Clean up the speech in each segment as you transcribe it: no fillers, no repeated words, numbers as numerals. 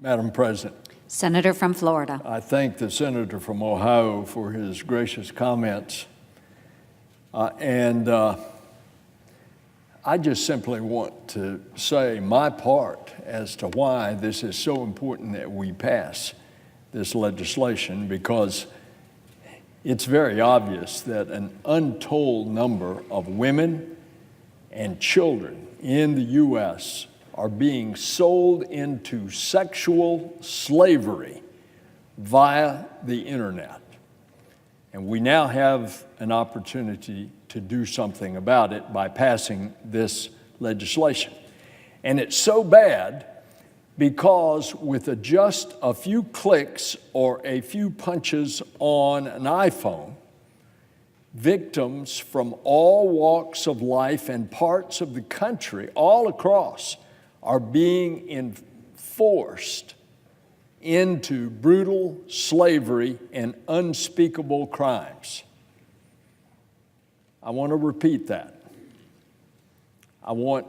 Madam President, Senator from Florida. I thank the senator from Ohio for his gracious comments. I just simply want to say my part as to why this is so important that we pass this legislation, because it's very obvious that an untold number of women and children in the U.S. are being sold into sexual slavery via the internet. And we now have an opportunity to do something about it by passing this legislation. And it's so bad because with just a few clicks or a few punches on an iPhone, victims from all walks of life and parts of the country, all across, are being forced into brutal slavery and unspeakable crimes. I want to repeat that. I want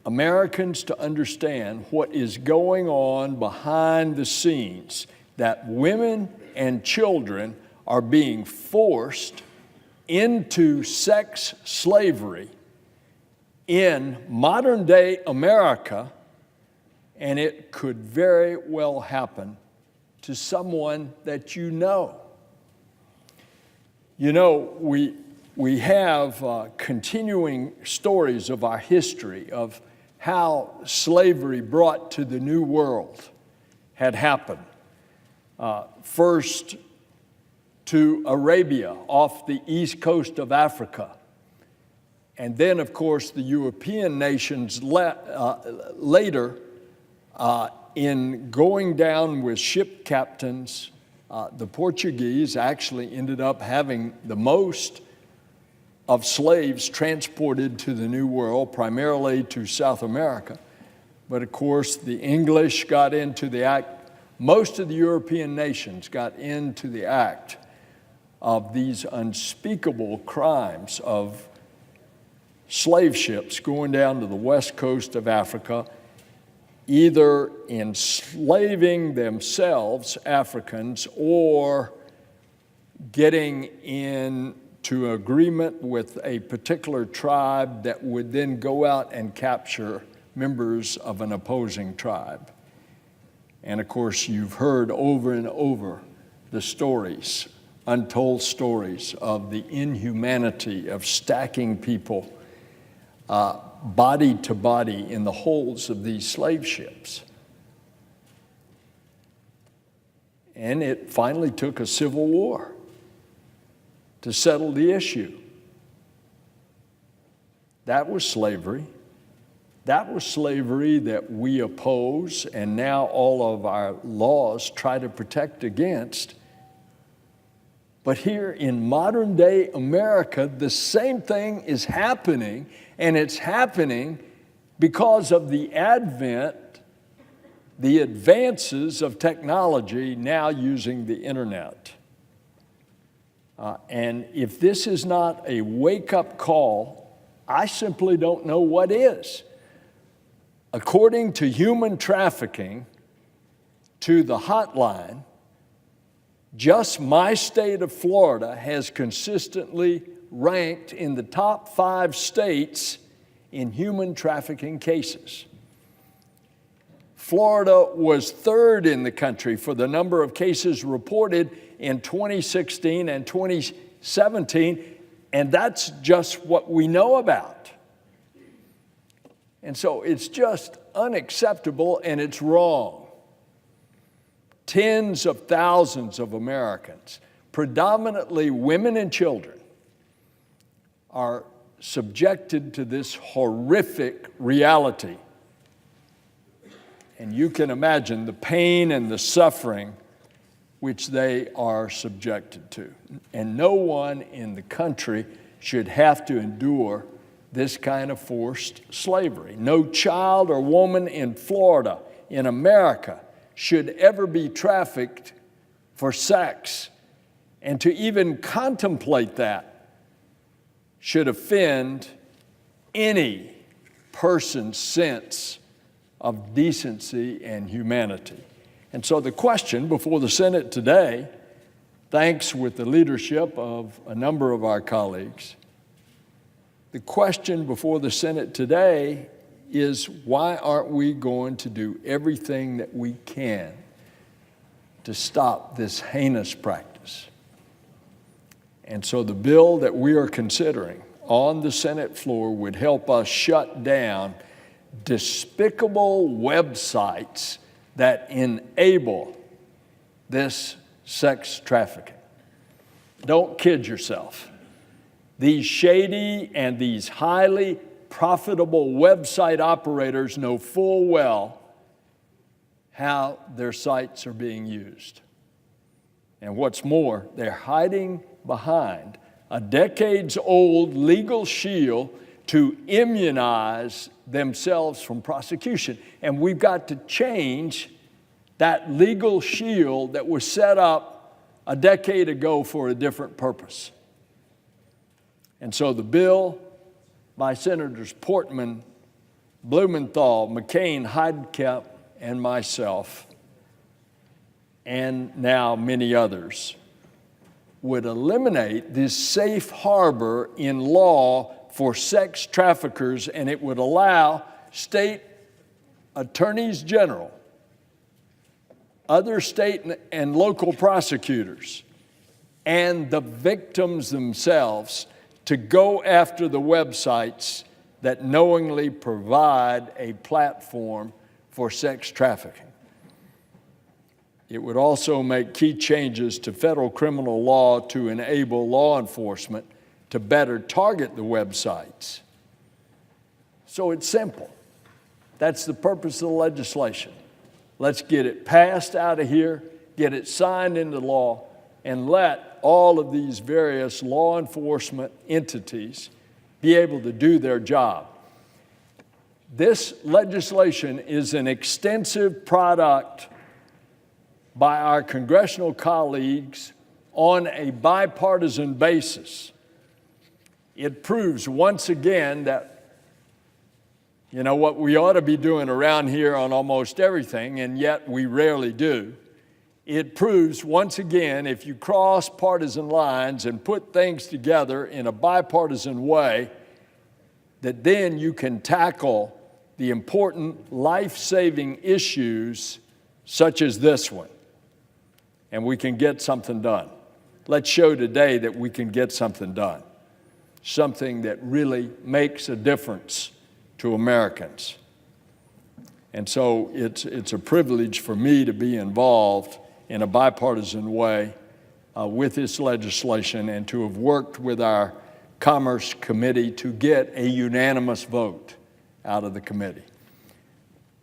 Americans to understand what is going on behind the scenes, that women and children are being forced into sex slavery in modern day America, and it could very well happen to someone that you know. You know, we have continuing stories of our history of how slavery brought to the New World had happened. First to Arabia off the east coast of Africa. And then, of course, the European nations later, in going down with ship captains, the Portuguese actually ended up having the most of slaves transported to the New World, primarily to South America. But of course, the English got into the act. Most of the European nations got into the act of these unspeakable crimes of slave ships going down to the west coast of Africa, either enslaving themselves, Africans, or getting into agreement with a particular tribe that would then go out and capture members of an opposing tribe. And of course, you've heard over and over the stories, untold stories of the inhumanity of stacking people body to body in the holds of these slave ships. And it finally took a civil war to settle the issue. That was slavery. That was slavery that we oppose, and now all of our laws try to protect against. But here in modern day America, the same thing is happening, and it's happening because of the advances of technology now using the internet. And if this is not a wake-up call, I simply don't know what is. According to human trafficking, to the hotline, just my state of Florida has consistently ranked in the top 5 states in human trafficking cases. Florida was 3rd in the country for the number of cases reported in 2016 and 2017, and that's just what we know about. And so it's just unacceptable, and it's wrong. Tens of thousands of Americans, predominantly women and children, are subjected to this horrific reality. And you can imagine the pain and the suffering which they are subjected to. And no one in the country should have to endure this kind of forced slavery. No child or woman in Florida, in America, should ever be trafficked for sex. And to even contemplate that should offend any person's sense of decency and humanity. And so the question before the Senate today, thanks with the leadership of a number of our colleagues, the question before the Senate today is, why aren't we going to do everything that we can to stop this heinous practice? And so the bill that we are considering on the Senate floor would help us shut down despicable websites that enable this sex trafficking. Don't kid yourself. These shady and these highly profitable website operators know full well how their sites are being used. And what's more, they're hiding behind a decades-old legal shield to immunize themselves from prosecution. And we've got to change that legal shield that was set up a decade ago for a different purpose. And so the bill by Senators Portman, Blumenthal, McCain, Heidkamp, and myself, and now many others, would eliminate this safe harbor in law for sex traffickers, and it would allow state attorneys general, other state and local prosecutors, and the victims themselves to go after the websites that knowingly provide a platform for sex trafficking. It would also make key changes to federal criminal law to enable law enforcement to better target the websites. So it's simple. That's the purpose of the legislation. Let's get it passed out of here, get it signed into law, and let all of these various law enforcement entities be able to do their job. This legislation is an extensive product by our congressional colleagues on a bipartisan basis. It proves once again that, you know, what we ought to be doing around here on almost everything, and yet we rarely do. It proves once again, if you cross partisan lines and put things together in a bipartisan way, that then you can tackle the important life-saving issues such as this one, and we can get something done. Let's show today that we can get something done, something that really makes a difference to Americans. And so it's a privilege for me to be involved in a bipartisan way with this legislation and to have worked with our Commerce Committee to get a unanimous vote out of the committee.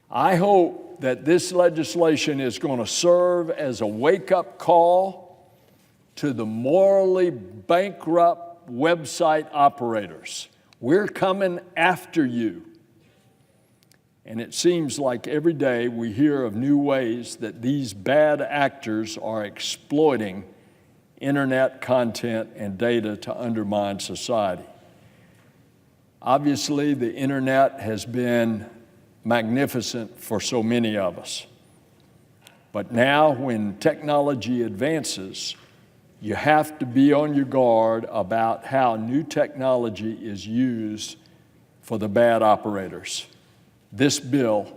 I hope that this legislation is going to serve as a wake-up call to the morally bankrupt website operators. We're coming after you. And it seems like every day we hear of new ways that these bad actors are exploiting internet content and data to undermine society. Obviously, the internet has been magnificent for so many of us. But now, when technology advances, you have to be on your guard about how new technology is used for the bad operators. This bill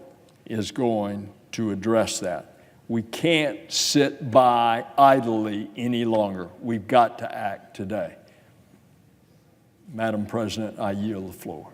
is going to address that. We can't sit by idly any longer. We've got to act today. Madam President, I yield the floor.